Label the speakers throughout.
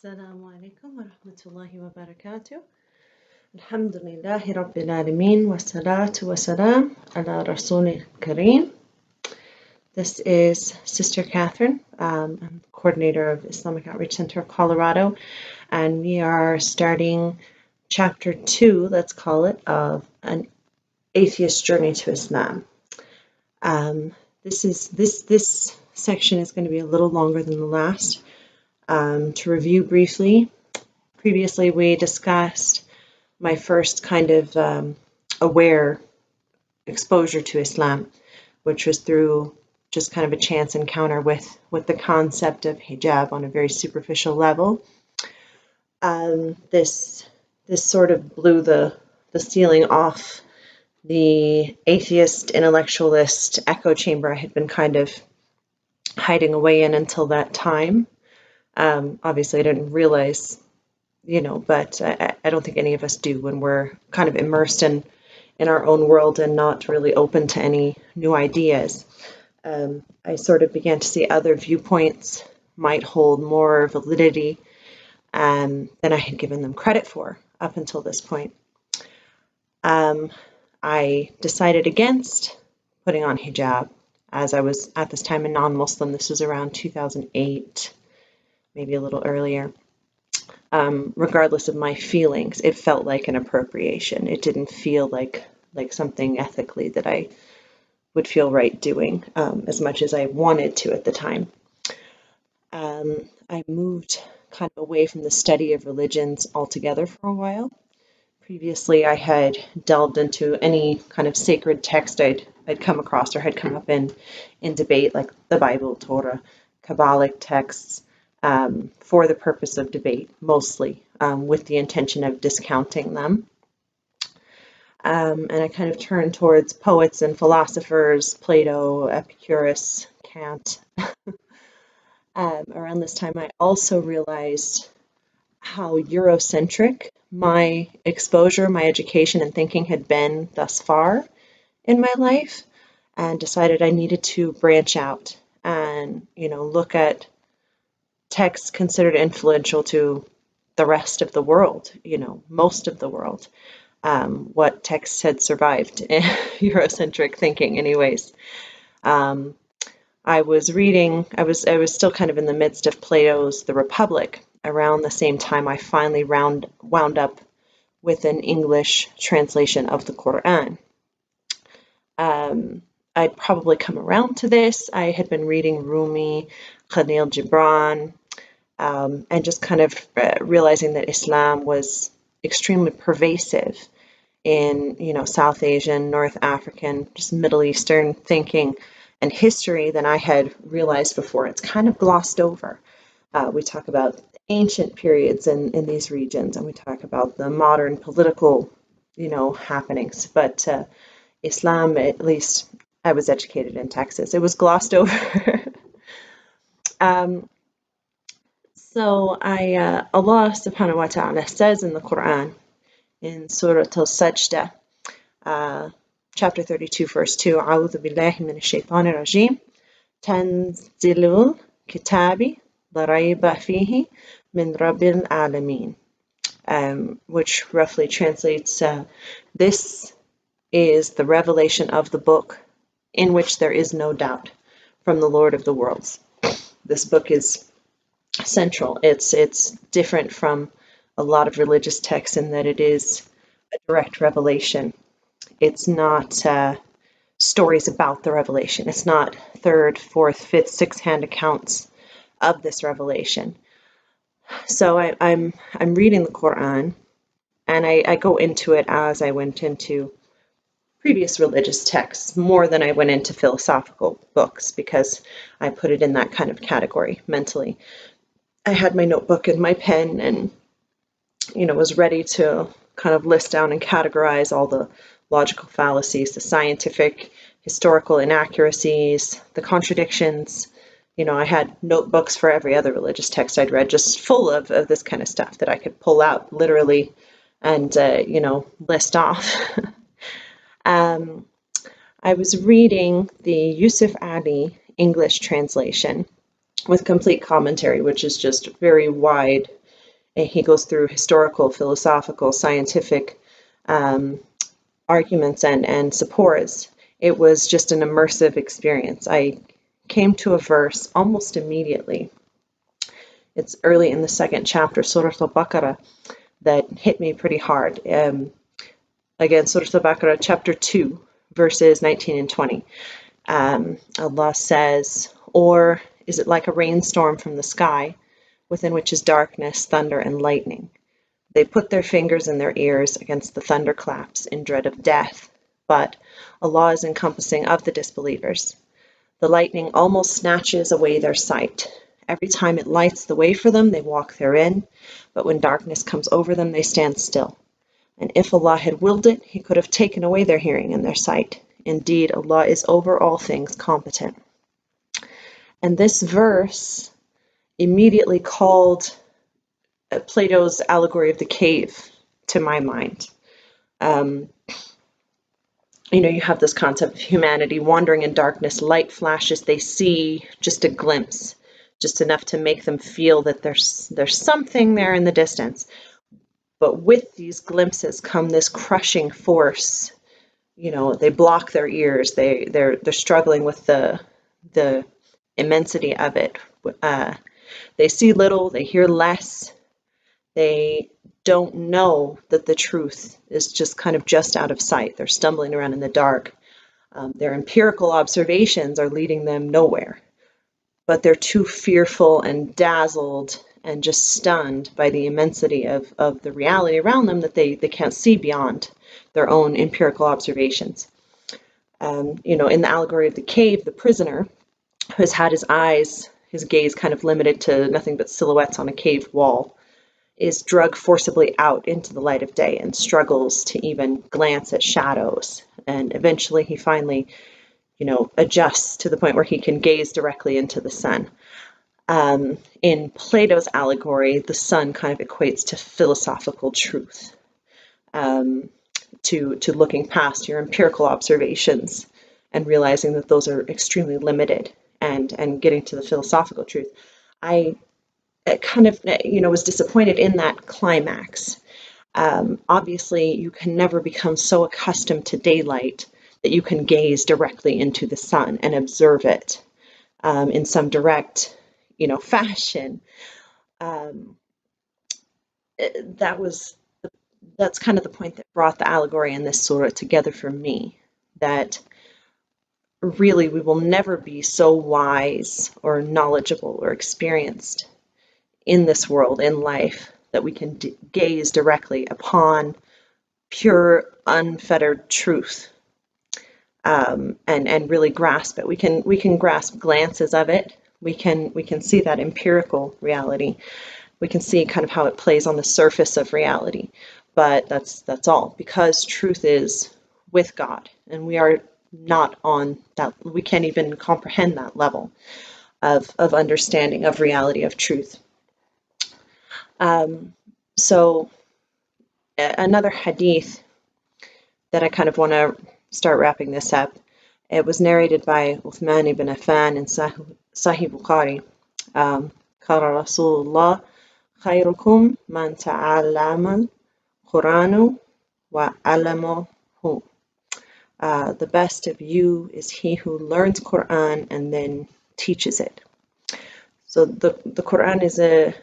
Speaker 1: السلام عليكم ورحمة الله وبركاته. الحمد لله رب العالمين والصلاة والسلام على رسول الكريم. This is Sister Kathryn. I'm coordinator of Islamic Outreach Center of Colorado, and we are starting chapter 2, let's call it, of an atheist journey to Islam. This section is going to be a little longer than the last. To review briefly, previously we discussed my first kind of aware exposure to Islam, which was through just kind of a chance encounter with the concept of hijab on a very superficial level. This sort of blew the ceiling off the atheist intellectualist echo chamber I had been kind of hiding away in until that time. Obviously I didn't realize, but I don't think any of us do when we're kind of immersed in our own world and not really open to any new ideas. I sort of began to see other viewpoints might hold more validity than I had given them credit for up until this point. I decided against putting on hijab, as I was at this time a non-Muslim. This was around 2008. Maybe a little earlier. Regardless of my feelings, it felt like an appropriation. It didn't feel like something ethically that I would feel right doing as much as I wanted to at the time. I moved kind of away from the study of religions altogether for a while. Previously, I had delved into any kind of sacred text I'd come across or had come up in debate, like the Bible, Torah, Kabbalic texts, for the purpose of debate, mostly with the intention of discounting them. And I kind of turned towards poets and philosophers, Plato, Epicurus, Kant. Around this time, I also realized how Eurocentric my exposure, my education and thinking had been thus far in my life, and decided I needed to branch out and, look at texts considered influential to the rest of the world, most of the world. What texts had survived in Eurocentric thinking anyways. I was still kind of in the midst of Plato's The Republic. Around the same time, I finally wound up with an English translation of the Quran. I'd probably come around to this. I had been reading Rumi, Khalil Gibran, and just kind of realizing that Islam was extremely pervasive in, South Asian, North African, just Middle Eastern thinking and history than I had realized before. It's kind of glossed over. We talk about ancient periods in these regions, and we talk about the modern political, happenings. But Islam, at least I was educated in Texas, it was glossed over. So Allah subhanahu wa ta'ala says in the Quran, in Surah Al-Sajdah, chapter 32, verse 2, أعوذ بالله من الشيطان الرجيم تنزيل الكتاب لا ريب فيه من رب العالمين, which roughly translates, this is the revelation of the book in which there is no doubt from the Lord of the worlds. This book is central. It's different from a lot of religious texts in that it is a direct revelation. It's not stories about the revelation. It's not third, fourth, fifth, sixth hand accounts of this revelation. So I'm reading the Quran, and I go into it as I went into previous religious texts more than I went into philosophical books, because I put it in that kind of category mentally. I had my notebook and my pen and, was ready to kind of list down and categorize all the logical fallacies, the scientific, historical inaccuracies, the contradictions. I had notebooks for every other religious text I'd read, just full of this kind of stuff that I could pull out literally and, list off. I was reading the Yusuf Ali English translation with complete commentary, which is just very wide And he goes through historical, philosophical, scientific arguments and supports. It was just an immersive experience. I came to a verse almost immediately. It's early in the second chapter, Surah Al-Baqarah, that hit me pretty hard. Again, Surah Al-Baqarah, chapter 2, verses 19 and 20. Allah says, or is it like a rainstorm from the sky, within which is darkness, thunder, and lightning? They put their fingers in their ears against the thunderclaps in dread of death, but Allah is encompassing of the disbelievers. The lightning almost snatches away their sight. Every time it lights the way for them, they walk therein, but when darkness comes over them, they stand still. And if Allah had willed it, He could have taken away their hearing and their sight. Indeed, Allah is over all things competent. And this verse immediately called Plato's allegory of the cave to my mind. You have this concept of humanity wandering in darkness, light flashes, they see just a glimpse, just enough to make them feel that there's something there in the distance. But with these glimpses come this crushing force. They block their ears. They're struggling with the immensity of it. They see little, they hear less. They don't know that the truth is just kind of just out of sight. They're stumbling around in the dark. Their empirical observations are leading them nowhere. But they're too fearful and dazzled and just stunned by the immensity of the reality around them that they can't see beyond their own empirical observations. In the allegory of the cave, the prisoner who has had his gaze kind of limited to nothing but silhouettes on a cave wall, is dragged forcibly out into the light of day and struggles to even glance at shadows. And eventually he finally, adjusts to the point where he can gaze directly into the sun. In Plato's allegory, the sun kind of equates to philosophical truth, to looking past your empirical observations and realizing that those are extremely limited and getting to the philosophical truth. I kind of, was disappointed in that climax. Obviously, you can never become so accustomed to daylight that you can gaze directly into the sun and observe it in some direct, fashion. That's kind of the point that brought the allegory and this surah together for me, that really we will never be so wise or knowledgeable or experienced in this world, in life, that we can gaze directly upon pure, unfettered truth, and really grasp it. We can grasp glances of it. We can see that empirical reality. We can see kind of how it plays on the surface of reality, but that's all, because truth is with God, and we are not on that. We can't even comprehend that level of understanding of reality, of truth. So another hadith that I kind of want to start wrapping this up. It was narrated by Uthman ibn Affan in Sahih Bukhari. قال رسول الله خيركم من تعلم القرآن وعلمه. The best of you is he who learns Quran and then teaches it. So the Quran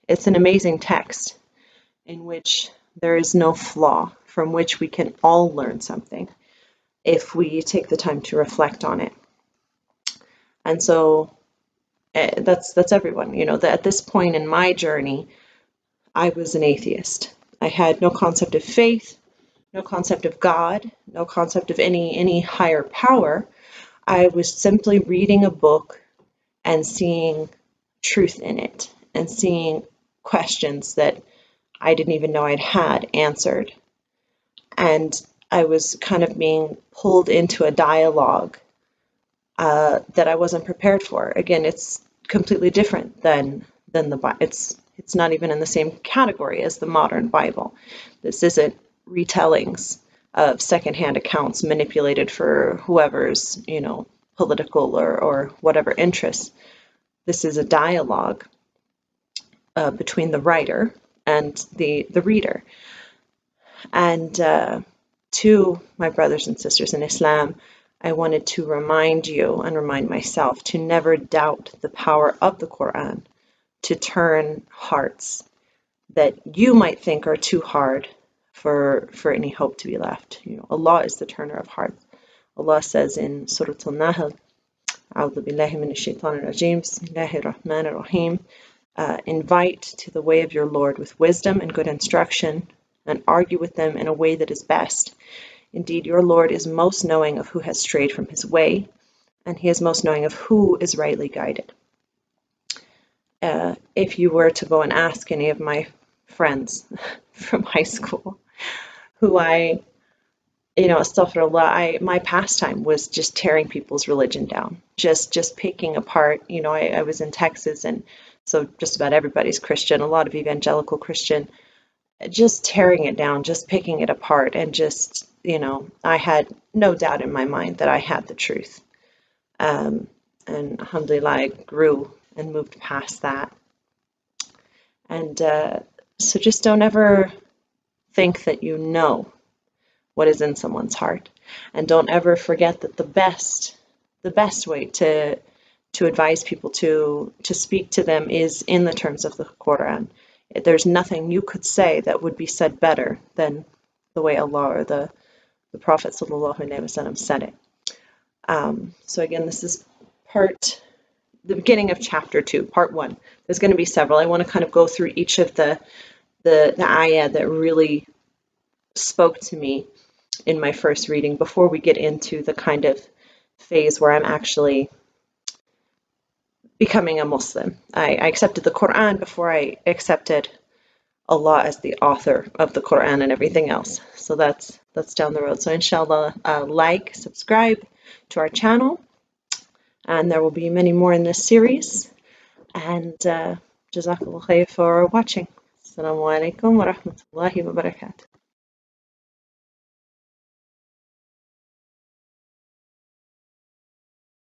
Speaker 1: it's an amazing text in which there is no flaw, from which we can all learn something if we take the time to reflect on it. And so that's everyone. At this point in my journey, I was an atheist. I had no concept of faith, no concept of God, no concept of any higher power. I was simply reading a book and seeing truth in it, and seeing questions that I didn't even know I'd had answered. And I was kind of being pulled into a dialogue that I wasn't prepared for. Again, it's completely different than the Bible. It's not even in the same category as the modern Bible. This isn't retellings of secondhand accounts manipulated for whoever's, political or whatever interests. This is a dialogue between the writer and the reader. And to my brothers and sisters in Islam, I wanted to remind you and remind myself to never doubt the power of the Quran to turn hearts that you might think are too hard for any hope to be left. Allah is the turner of hearts. Allah says in Surah Al-Nahl, A'udhu billahi minash shaitanir rajim, Bismillahir Rahmanir Rahim, invite to the way of your Lord with wisdom and good instruction, and argue with them in a way that is best. Indeed, your Lord is most knowing of who has strayed from his way, and he is most knowing of who is rightly guided. If you were to go and ask any of my friends from high school, who astaghfirullah, my pastime was just tearing people's religion down, just picking apart. I was in Texas, and so just about everybody's Christian, a lot of evangelical Christian, just tearing it down, just picking it apart, and just, I had no doubt in my mind that I had the truth. And alhamdulillah, I grew and moved past that. And so just don't ever think that you know what is in someone's heart. And don't ever forget that the best way to advise people, to speak to them, is in the terms of the Quran. There's nothing you could say that would be said better than the way Allah or the Prophet ﷺ said it. So again, this is the beginning of chapter 2, part 1. There's going to be several. I want to kind of go through each of the ayah that really spoke to me in my first reading before we get into the kind of phase where I'm actually becoming a Muslim. I accepted the Quran before I accepted Allah as the author of the Quran and everything else. So that's down the road. So inshallah, like, subscribe to our channel, and there will be many more in this series. And jazakallah khair for watching. Assalamu alaikum wa rahmatullahi wa barakatuh.